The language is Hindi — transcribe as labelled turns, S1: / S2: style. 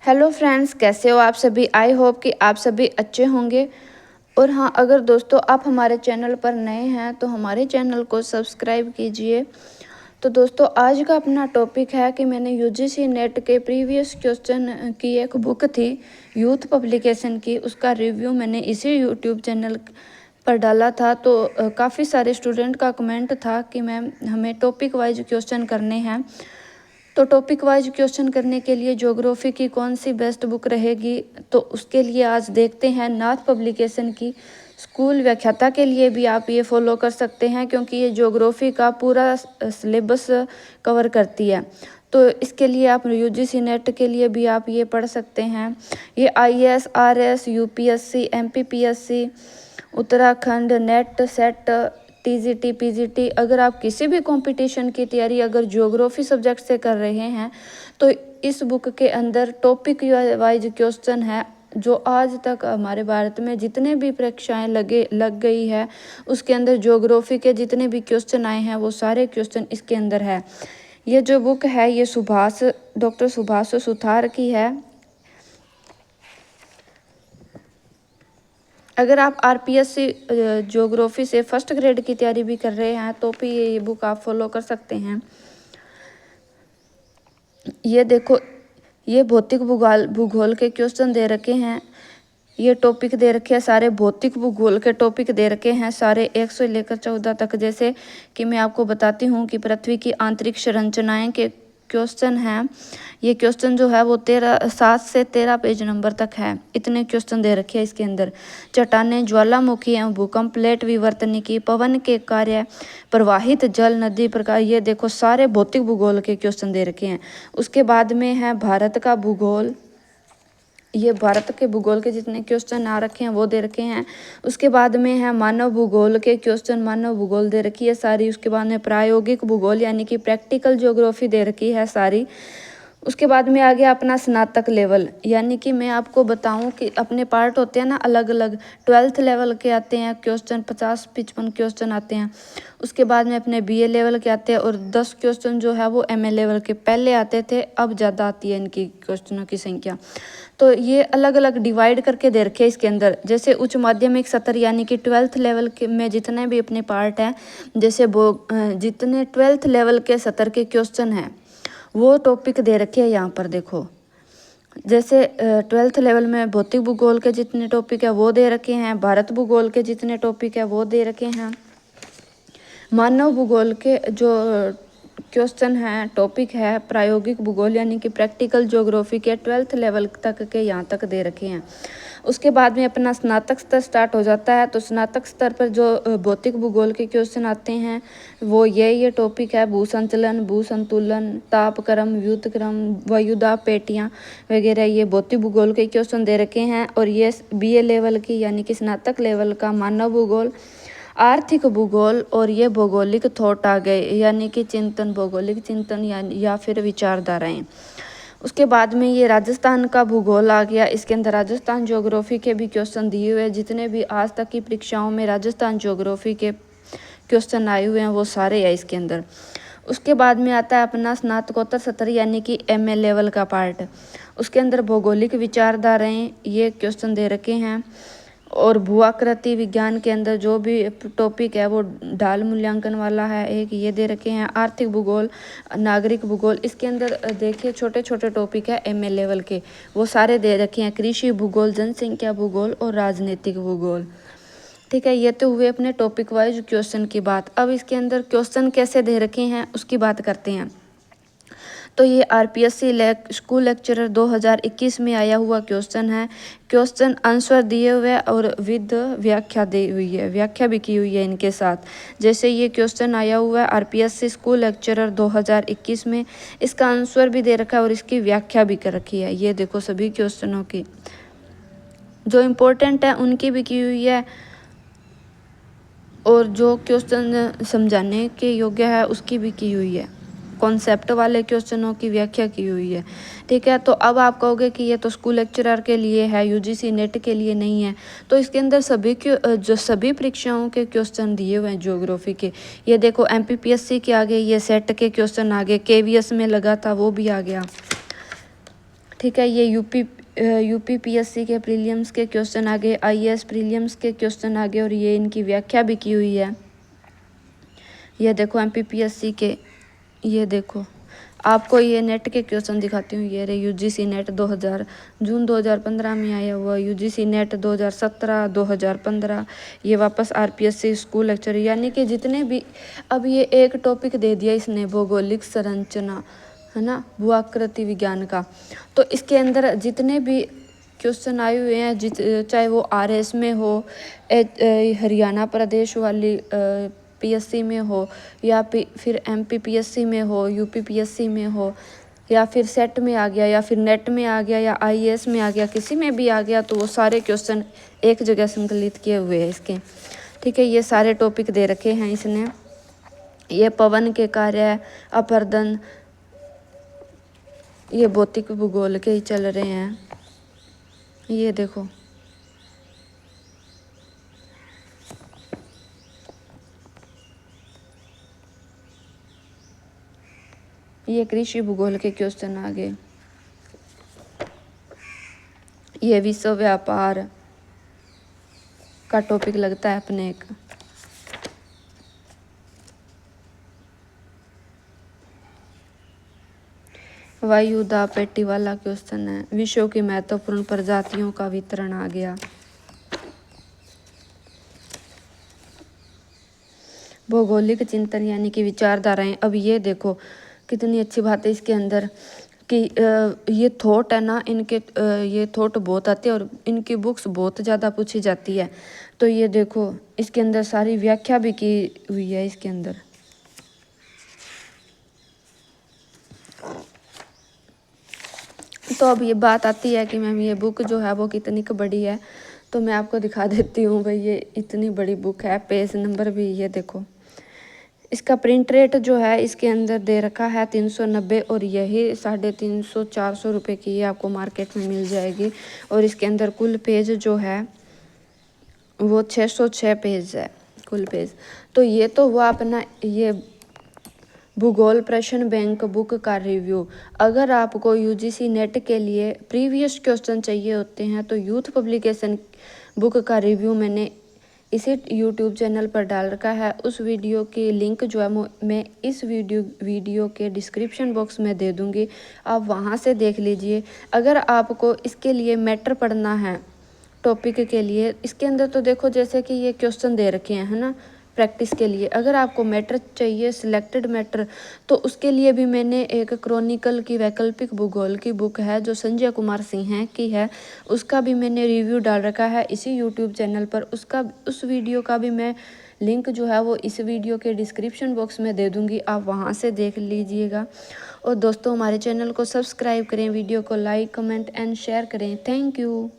S1: हेलो फ्रेंड्स, कैसे हो आप सभी। आई होप कि आप सभी अच्छे होंगे। और हाँ, अगर दोस्तों आप हमारे चैनल पर नए हैं तो हमारे चैनल को सब्सक्राइब कीजिए। तो दोस्तों आज का अपना टॉपिक है कि मैंने यूजीसी नेट के प्रीवियस क्वेश्चन की एक बुक थी यूथ पब्लिकेशन की, उसका रिव्यू मैंने इसी यूट्यूब चैनल पर डाला था। तो काफ़ी सारे स्टूडेंट का कमेंट था कि मैम हमें टॉपिक वाइज क्वेश्चन करने हैं। तो टॉपिक वाइज क्वेश्चन करने के लिए ज्योग्राफी की कौन सी बेस्ट बुक रहेगी, तो उसके लिए आज देखते हैं नाथ पब्लिकेशन की स्कूल व्याख्याता के लिए भी आप ये फॉलो कर सकते हैं, क्योंकि ये ज्योग्राफी का पूरा सिलेबस कवर करती है। तो इसके लिए आप यूजीसी नेट के लिए भी आप ये पढ़ सकते हैं। ये IAS, RS, UPSC, MPPSC, Uttarakhand net, set, TGT, PGT, अगर आप किसी भी कंपटीशन की तैयारी अगर ज्योग्राफी सब्जेक्ट से कर रहे हैं तो इस बुक के अंदर टॉपिक वाइज क्वेश्चन है। जो आज तक हमारे भारत में जितने भी परीक्षाएं लग गई है उसके अंदर ज्योग्राफी के जितने भी क्वेश्चन आए हैं वो सारे क्वेश्चन इसके अंदर है। ये जो बुक है ये डॉक्टर सुभाष सुथार की है। अगर आप आरपीएससी ज्योग्राफी से फर्स्ट ग्रेड की तैयारी भी कर रहे हैं तो भी ये बुक आप फॉलो कर सकते हैं। ये देखो, ये भौतिक भूगोल के क्वेश्चन दे रखे हैं। ये टॉपिक दे रखे हैं सारे भौतिक भूगोल के टॉपिक दे रखे हैं सारे 1 से लेकर 14 तक। जैसे कि मैं आपको बताती हूँ कि पृथ्वी की आंतरिक संरचनाएं के क्वेश्चन हैं। ये क्वेश्चन जो है वो 7 से 13 पेज नंबर तक है। इतने क्वेश्चन दे रखे हैं इसके अंदर। चट्टानें, ज्वालामुखी एवं भूकंप, प्लेट विवर्तनिकी, पवन के कार्य, प्रवाहित जल, नदी प्रकार, ये देखो सारे भौतिक भूगोल के क्वेश्चन दे रखे हैं। उसके बाद में है भारत का भूगोल। ये भारत के भूगोल के जितने क्वेश्चन आ रखे हैं वो दे रखे हैं। उसके बाद में है मानव भूगोल के क्वेश्चन, मानव भूगोल दे रखी है सारी। उसके बाद में प्रायोगिक भूगोल यानी कि प्रैक्टिकल ज्योग्राफी दे रखी है सारी। उसके बाद में आ गया अपना स्नातक लेवल, यानी कि मैं आपको बताऊं कि अपने पार्ट होते हैं ना अलग अलग। 12th लेवल के आते हैं क्वेश्चन, 50-55 क्वेश्चन आते हैं। उसके बाद में अपने बीए लेवल के आते हैं और 10 क्वेश्चन जो है वो एमए लेवल के पहले आते थे, अब ज़्यादा आती है इनकी क्वेश्चनों की संख्या। तो ये अलग अलग डिवाइड करके दे रखे हैं इसके अंदर। जैसे उच्च माध्यमिक सत्र यानी कि 12th लेवल के में जितने भी अपने पार्ट हैं, जैसे वो जितने 12th लेवल के सत्र के क्वेश्चन हैं वो टॉपिक दे रखे हैं यहाँ पर देखो। जैसे 12th लेवल में भौतिक भूगोल के जितने टॉपिक है वो दे रखे हैं, भारत भूगोल के जितने टॉपिक है वो दे रखे हैं, मानव भूगोल के जो क्वेश्चन है टॉपिक है, प्रायोगिक भूगोल यानी कि प्रैक्टिकल ज्योग्राफी के 12th लेवल तक के यहाँ तक दे रखे हैं। उसके बाद में अपना स्नातक स्तर स्टार्ट हो जाता है। तो स्नातक स्तर पर जो भौतिक भूगोल के क्वेश्चन आते हैं वो ये टॉपिक है भूसंचलन, भूसंतुलन, तापक्रम, व्युत्क्रम, वायुदाब पेटियाँ वगैरह, ये भौतिक भूगोल के क्वेश्चन दे रखे हैं। और ये बीए लेवल की यानी कि स्नातक लेवल का मानव भूगोल, आर्थिक भूगोल और ये भौगोलिक थॉट आ गए यानी कि चिंतन, भौगोलिक चिंतन या फिर विचारधाराएं। उसके बाद में ये राजस्थान का भूगोल आ गया। इसके अंदर राजस्थान ज्योग्राफी के भी क्वेश्चन दिए हुए हैं। जितने भी आज तक की परीक्षाओं में राजस्थान ज्योग्राफी के क्वेश्चन आए हुए हैं वो सारे हैं इसके अंदर। उसके बाद में आता है अपना स्नातकोत्तर सत्र यानी कि एमए लेवल का पार्ट। उसके अंदर भौगोलिक विचारधाराएं ये क्वेश्चन दे रखे हैं। और भूआकृति विज्ञान के अंदर जो भी टॉपिक है वो ढाल मूल्यांकन वाला है, एक ये दे रखे हैं। आर्थिक भूगोल, नागरिक भूगोल, इसके अंदर देखिए छोटे छोटे टॉपिक है एमए लेवल के, वो सारे दे रखे हैं। कृषि भूगोल, जनसंख्या भूगोल और राजनीतिक भूगोल। ठीक है, ये तो हुए अपने टॉपिक वाइज क्वेश्चन की बात। अब इसके अंदर क्वेश्चन कैसे दे रखे हैं उसकी बात करते हैं। तो ये आरपीएससी स्कूल लेक्चरर 2021 में आया हुआ क्वेश्चन है। क्वेश्चन आंसर दिए हुए और विद व्याख्या दी हुई है, व्याख्या भी की हुई है इनके साथ। जैसे ये क्वेश्चन आया हुआ है आरपीएससी स्कूल लेक्चरर 2021 में, इसका आंसर भी दे रखा है और इसकी व्याख्या भी कर रखी है। ये देखो सभी क्वेश्चनों की जो इम्पोर्टेंट है उनकी भी की हुई है और जो क्वेश्चन समझाने के योग्य है उसकी भी की हुई है। कॉन्सेप्ट वाले क्वेश्चनों की व्याख्या की हुई है। ठीक है, तो अब आप कहोगे कि ये तो स्कूल लेक्चरर के लिए है, यूजीसी नेट के लिए नहीं है। तो इसके अंदर सभी परीक्षाओं के क्वेश्चन दिए हुए हैं ज्योग्राफी के। ये देखो एमपीपीएससी के आगे ये सेट के क्वेश्चन आ गए, केवीएस में लगा था वो भी आ गया। ठीक है, ये यूपी पीएससी के प्रीलिम्स के क्वेश्चन आ गए, आईएएस प्रीलिम्स के क्वेश्चन आ गए और ये इनकी व्याख्या भी की हुई है। ये देखो एमपीपीएससी के, ये देखो आपको ये नेट के क्वेश्चन दिखाती हूँ। ये रहे यूजीसी नेट जून 2015 में आया हुआ, यूजीसी नेट 2017 2015, ये वापस आरपीएससी स्कूल लेक्चर, यानी कि जितने भी, अब ये एक टॉपिक दे दिया इसने भौगोलिक संरचना, है ना, भूआकृति विज्ञान का। तो इसके अंदर जितने भी क्वेश्चन आए हुए हैं, चाहे वो आरएस में हो, हरियाणा प्रदेश वाली पीएससी में हो, या फिर एमपीपीएससी में हो, यूपीपीएससी में हो, या फिर सेट में आ गया, या फिर नेट में आ गया, या आईएएस में आ गया, किसी में भी आ गया, तो वो सारे क्वेश्चन एक जगह संकलित किए हुए हैं इसके। ठीक है, ये सारे टॉपिक दे रखे हैं इसने। ये पवन के कार्य, अपरदन, ये भौतिक भूगोल के ही चल रहे हैं। ये देखो, ये कृषि भूगोल के क्वेश्चन आ गए। ये विश्व व्यापार का टॉपिक लगता है अपने एक। वायुदा पेटी वाला क्वेश्चन है। विश्व की महत्वपूर्ण प्रजातियों का वितरण आ गया। भौगोलिक चिंतन यानी कि विचारधाराएं। अब ये देखो कितनी अच्छी बात है इसके अंदर कि ये थॉट है ना, इनके ये थॉट बहुत आते हैं और इनकी बुक्स बहुत ज़्यादा पूछी जाती है। तो ये देखो इसके अंदर सारी व्याख्या भी की हुई है इसके अंदर। तो अब ये बात आती है कि मैम ये बुक जो है वो कितनी बड़ी है, तो मैं आपको दिखा देती हूँ भाई, ये इतनी बड़ी बुक है। पेज नंबर भी ये देखो, इसका प्रिंट रेट जो है इसके अंदर दे रखा है 390 और यही 350 400 रुपये की ये आपको मार्केट में मिल जाएगी। और इसके अंदर कुल पेज जो है वो 606 पेज है कुल पेज। तो ये तो हुआ अपना ये भूगोल प्रश्न बैंक बुक का रिव्यू। अगर आपको यूजीसी नेट के लिए प्रीवियस क्वेश्चन चाहिए होते हैं तो यूथ पब्लिकेशन बुक का रिव्यू मैंने इसी यूट्यूब चैनल पर डाल रखा है। उस वीडियो की लिंक जो है मैं इस वीडियो के डिस्क्रिप्शन बॉक्स में दे दूंगी, आप वहां से देख लीजिए। अगर आपको इसके लिए मैटर पढ़ना है टॉपिक के लिए, इसके अंदर तो देखो जैसे कि ये क्वेश्चन दे रखे हैं, है ना, प्रैक्टिस के लिए। अगर आपको मैटर चाहिए सिलेक्टेड मैटर, तो उसके लिए भी मैंने एक क्रॉनिकल की वैकल्पिक भूगोल की बुक है जो संजय कुमार सिंह की है, उसका भी मैंने रिव्यू डाल रखा है इसी यूट्यूब चैनल पर। उस वीडियो का भी मैं लिंक जो है वो इस वीडियो के डिस्क्रिप्शन बॉक्स में दे दूंगी, आप वहां से देख लीजिएगा। और दोस्तों हमारे चैनल को सब्सक्राइब करें, वीडियो को लाइक कमेंट एंड शेयर करें। Thank you.